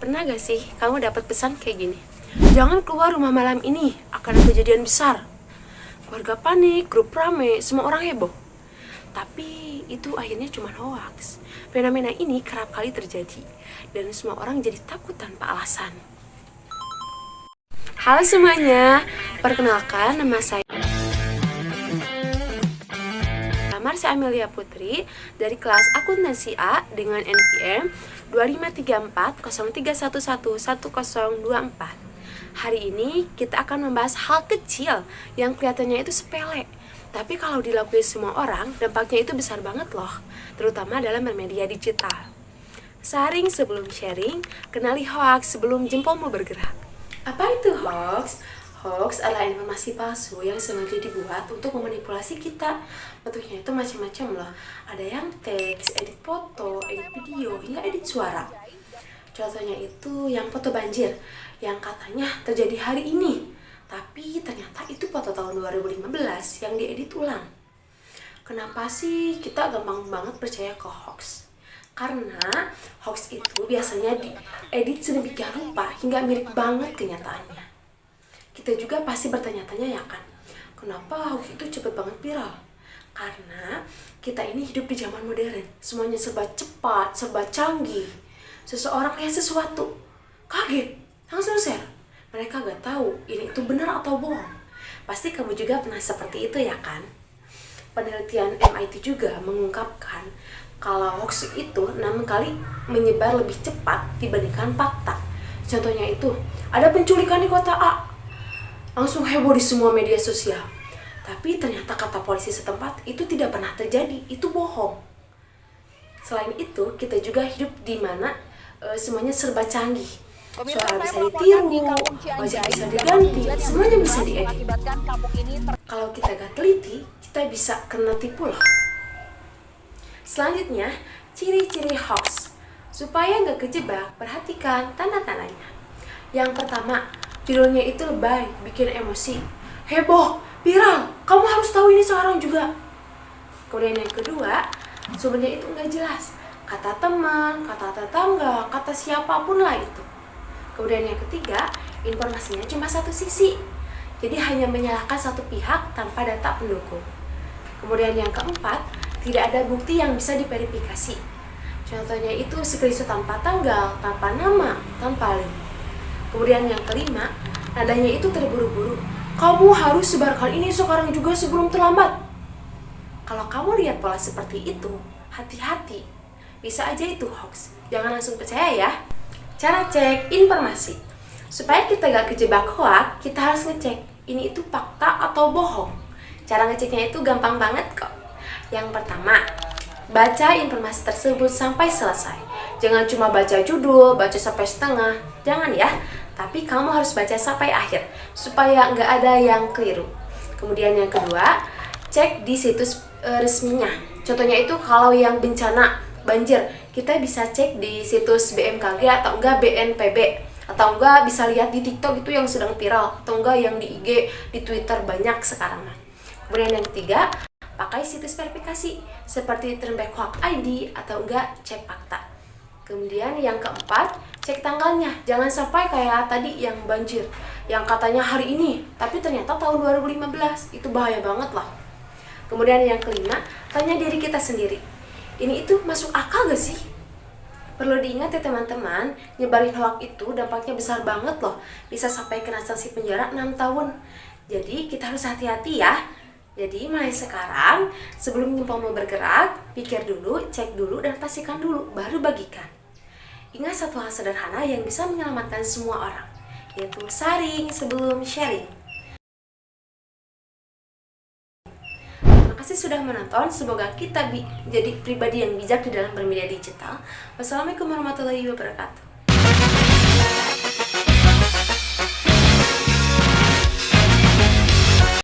Pernah gak sih kamu dapat pesan kayak gini? Jangan keluar rumah malam ini, akan ada kejadian besar. Keluarga panik, grup rame, semua orang heboh. Tapi itu akhirnya cuma hoax. Fenomena ini kerap kali terjadi dan semua orang jadi takut tanpa alasan. Halo semuanya, perkenalkan nama saya Marsha Amelia Putri dari kelas Akuntansi A dengan NPM 253403111024. Hari ini kita akan membahas hal kecil yang kelihatannya itu sepele, tapi kalau dilakukan semua orang, dampaknya itu besar banget loh, terutama dalam bermedia digital. Saring sebelum sharing, kenali hoax sebelum jempolmu bergerak. Apa itu hoax? Hoax adalah informasi palsu yang sengaja dibuat untuk memanipulasi kita. Bentuknya itu macam-macam loh. Ada yang teks, edit foto, edit video, hingga edit suara. Contohnya itu yang foto banjir, yang katanya terjadi hari ini, tapi ternyata itu foto tahun 2015 yang diedit ulang. Kenapa sih kita gampang banget percaya ke hoax? Karena hoax itu biasanya diedit sedemikian rupa hingga mirip banget kenyataannya. Kita juga pasti bertanya-tanya ya kan, kenapa hoax itu cepet banget viral? Karena kita ini hidup di zaman modern, semuanya serba cepat, serba canggih. Seseorang lihat sesuatu, kaget, langsung share. Mereka gak tahu ini itu benar atau bohong. Pasti kamu juga pernah seperti itu ya kan? Penelitian MIT juga mengungkapkan kalau hoax itu 6 kali menyebar lebih cepat dibandingkan fakta. Contohnya itu, ada penculikan di kota A. Langsung heboh di semua media sosial. Tapi ternyata kata polisi setempat itu tidak pernah terjadi, itu bohong. Selain itu, kita juga hidup di mana semuanya serba canggih. Suara bisa ditiru, wajah bisa diganti, semuanya bisa diedit. Kalau kita gak teliti, kita bisa kena tipu loh. Selanjutnya, ciri-ciri hoax. Supaya gak kejebak, perhatikan tanda-tandanya. Yang pertama, judulnya itu lebay, bikin emosi, heboh, viral, kamu harus tahu ini sekarang juga. Kemudian yang kedua, sumbernya itu nggak jelas, kata teman, kata tetangga, kata siapapun lah itu. Kemudian yang ketiga, informasinya cuma satu sisi, jadi hanya menyalahkan satu pihak tanpa data pendukung. Kemudian yang keempat, tidak ada bukti yang bisa diverifikasi. Contohnya itu screenshot tanpa tanggal, tanpa nama, tanpa link. Kemudian yang kelima, nadanya itu terburu-buru. Kamu harus sebarkan ini sekarang juga sebelum terlambat. Kalau kamu lihat pola seperti itu, hati-hati. Bisa aja itu hoax. Jangan langsung percaya ya. Cara cek informasi. Supaya kita gak kejebak hoax, kita harus ngecek ini itu fakta atau bohong. Cara ngeceknya itu gampang banget kok. Yang pertama, baca informasi tersebut sampai selesai. Jangan cuma baca judul, baca sampai setengah. Jangan ya. Tapi kamu harus baca sampai akhir supaya nggak ada yang keliru. Kemudian yang kedua, cek di situs resminya. Contohnya itu kalau yang bencana banjir, kita bisa cek di situs BMKG atau enggak BNPB, atau enggak bisa lihat di TikTok itu yang sedang viral, atau enggak yang di IG, di Twitter banyak sekarang. Kemudian yang ketiga, pakai situs verifikasi seperti Turnback Hoax ID atau enggak cek fakta. Kemudian yang keempat, cek tanggalnya. Jangan sampai kayak tadi yang banjir, yang katanya hari ini, tapi ternyata tahun 2015. Itu bahaya banget lah. Kemudian yang kelima, tanya diri kita sendiri. Ini itu masuk akal gak sih? Perlu diingat ya teman-teman, nyebarin hoax itu dampaknya besar banget loh. Bisa sampai kena sanksi penjara 6 tahun. Jadi kita harus hati-hati ya. Jadi mulai sekarang, sebelum jempolmu bergerak, pikir dulu, cek dulu, dan pastikan dulu, baru bagikan. Ingat satu hal sederhana yang bisa menyelamatkan semua orang, yaitu saring sebelum sharing. Terima kasih sudah menonton, semoga kita jadi pribadi yang bijak di dalam bermedia digital. Wassalamualaikum warahmatullahi wabarakatuh.